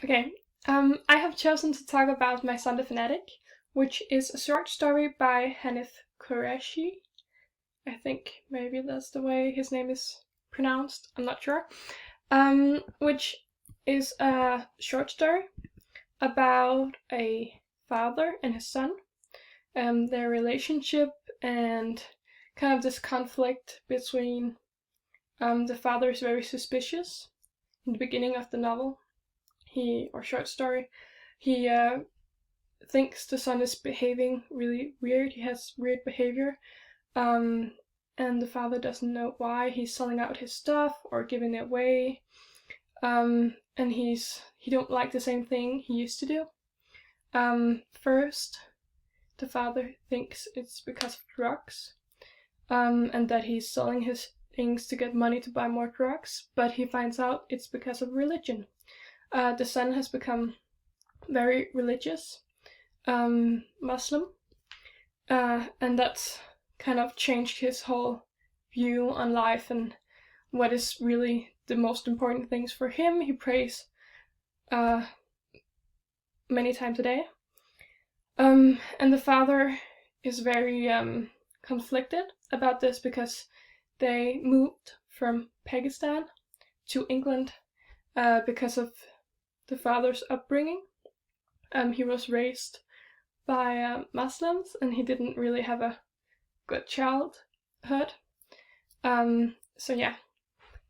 Okay, I have chosen to talk about My Son the Fanatic, which is a short story by Hanif Qureshi. I think maybe that's the way his name is pronounced, I'm not sure. Which is a short story about a father and his son, their relationship, and kind of this conflict between the father is very suspicious in the beginning of the novel, short story. He thinks the son is behaving really weird. He has weird behavior, and the father doesn't know why. He's selling out his stuff or giving it away, and he don't like the same thing he used to do. First, the father thinks it's because of drugs, and that he's selling his things to get money to buy more drugs, but he finds out it's because of religion. The son has become very religious, Muslim, and that's kind of changed his whole view on life and what is really the most important things for him. He prays many times a day, and the father is very conflicted about this because they moved from Pakistan to England because of the father's upbringing. He was raised by Muslims, and he didn't really have a good childhood. So yeah,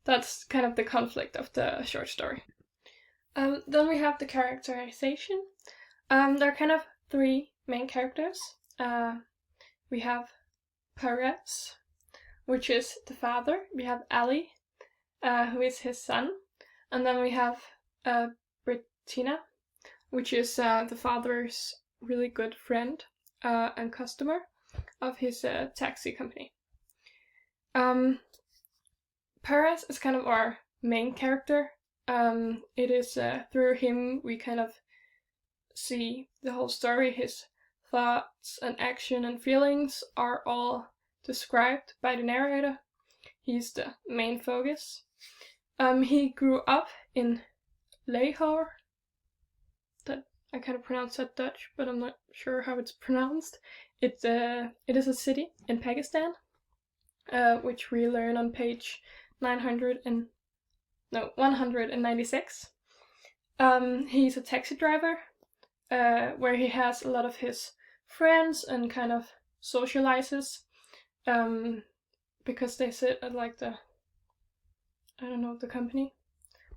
that's kind of the conflict of the short story. Then we have the characterization. There are kind of three main characters. We have Perez, which is the father. We have Ali, who is his son. And then we have Bettina, which is the father's really good friend and customer of his taxi company. Perez is kind of our main character. It is through him we kind of see the whole story. His thoughts and action and feelings are all described by the narrator. He's the main focus. He grew up in Lahore. That I kind of pronounce that Dutch, but I'm not sure how it's pronounced. It is a city in Pakistan, which we learn on page 196. He's a taxi driver, where he has a lot of his friends and kind of socializes, because they sit at like the company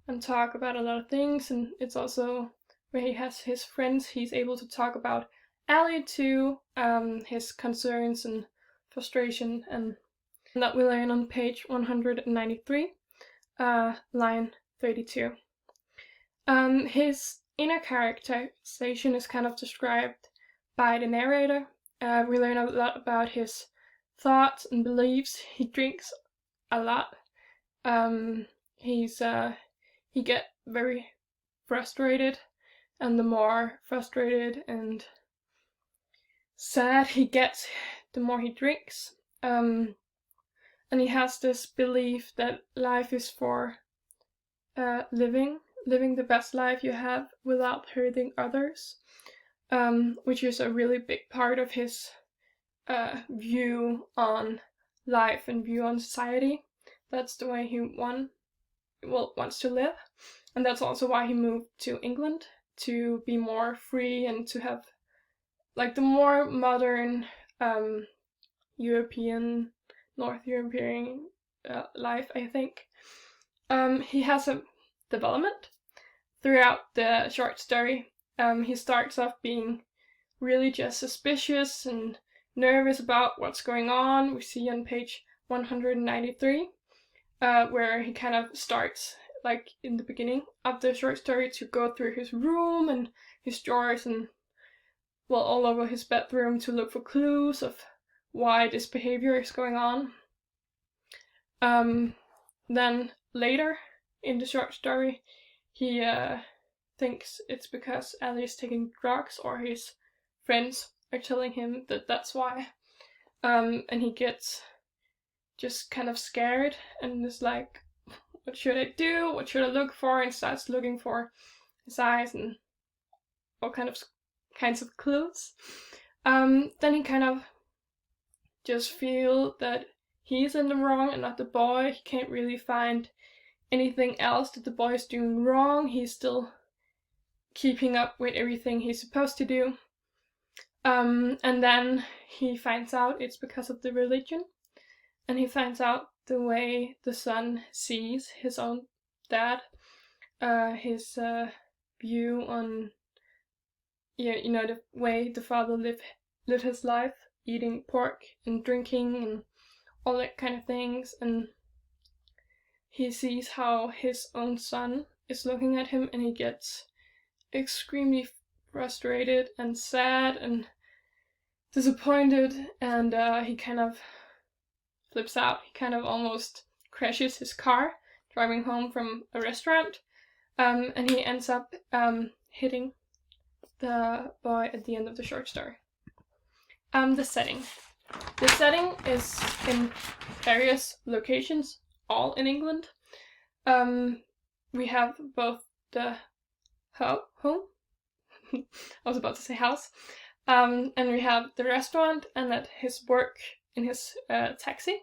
and talk about a lot of things, and it's also where he has his friends. He's able to talk about Ali too, his concerns and frustration, and that we learn on page 193, line 32. His inner characterization is kind of described by the narrator. We learn a lot about his thoughts and beliefs. He drinks a lot. He get very frustrated, and the more frustrated and sad he gets, the more he drinks. And he has this belief that life is for living the best life you have without hurting others, which is a really big part of his view on life and view on society. That's the way he wants to live, and that's also why he moved to England, to be more free and to have like the more modern European, North European life, I think. He has a development throughout the short story. He starts off being really just suspicious and nervous about what's going on. We see on page 193, where he kind of starts, like in the beginning of the short story, to go through his room and his drawers and all over his bedroom to look for clues of why this behavior is going on. Then later in the short story, he thinks it's because Ali is taking drugs, or his friends are telling him that that's why. And he gets just kind of scared and is like, what should I do? What should I look for? And starts looking for his eyes and all kinds of clues. Then he kind of just feel that he's in the wrong and not the boy. He can't really find anything else that the boy is doing wrong. He's still keeping up with everything he's supposed to do. And then he finds out it's because of the religion, and he finds out the way the son sees his own dad, his view on, the way the father lived his life, eating pork and drinking and all that kind of things, and he sees how his own son is looking at him, and he gets extremely frustrated and sad and disappointed, and he kind of flips out. He kind of almost crashes his car driving home from a restaurant, and he ends up hitting the boy at the end of the short story. The setting. The setting is in various locations, all in England. We have both the home, I was about to say house, and we have the restaurant, and at his work in his taxi.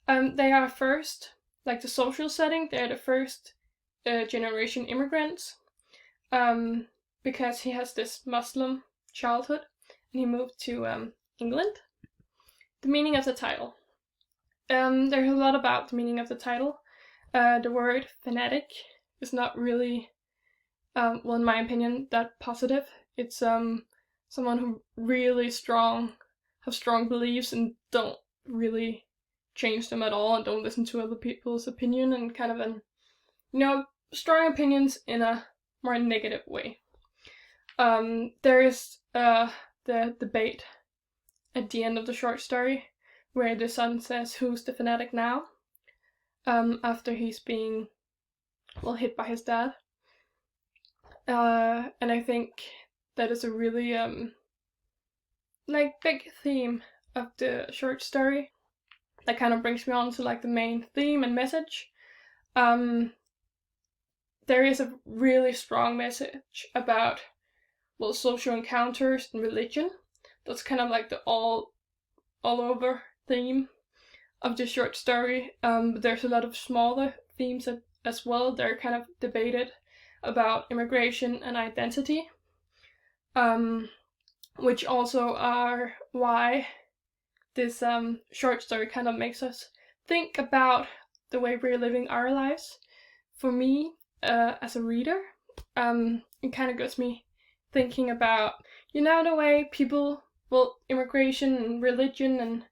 They are first, like the social setting, they're the first generation immigrants, because he has this Muslim childhood, and he moved to England. The meaning of the title. There's a lot about the meaning of the title. The word fanatic is not really, well, in my opinion, that positive. It's someone who really have strong beliefs and don't really change them at all, and don't listen to other people's opinion, and kind of strong opinions in a more negative way. There is the debate at the end of the short story where the son says, "Who's the fanatic now?" After he's being, hit by his dad. And I think that is a really big theme of the short story. That kind of brings me on to the main theme and message. There is a really strong message about social encounters and religion. That's kind of the all over theme of the short story. But there's a lot of smaller themes as well. They're kind of debated about immigration and identity, which also are why this short story kind of makes us think about the way we're living our lives. For me, as a reader, it kind of gets me thinking about, the way people, immigration and religion and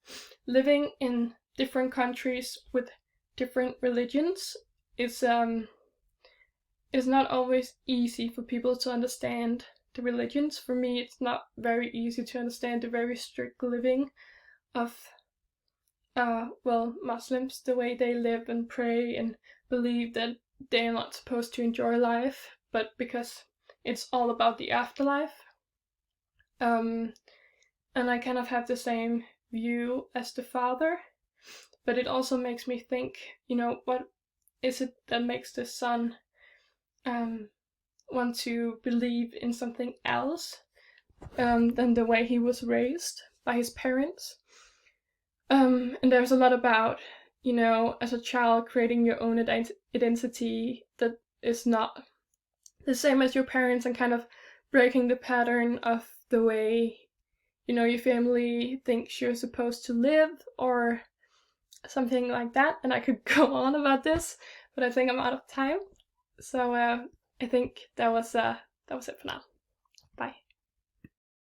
living in different countries with different religions is not always easy for people to understand the religions. For me, it's not very easy to understand the very strict living of Muslims, the way they live and pray and believe that they're not supposed to enjoy life, but because it's all about the afterlife. And I kind of have the same view as the father, but it also makes me think, what is it that makes the son want to believe in something else than the way he was raised by his parents? And there's a lot about, as a child creating your own identity that is not the same as your parents, and kind of breaking the pattern of the way, your family thinks you're supposed to live, or something like that. And I could go on about this, but I think I'm out of time. So I think that was it for now. Bye.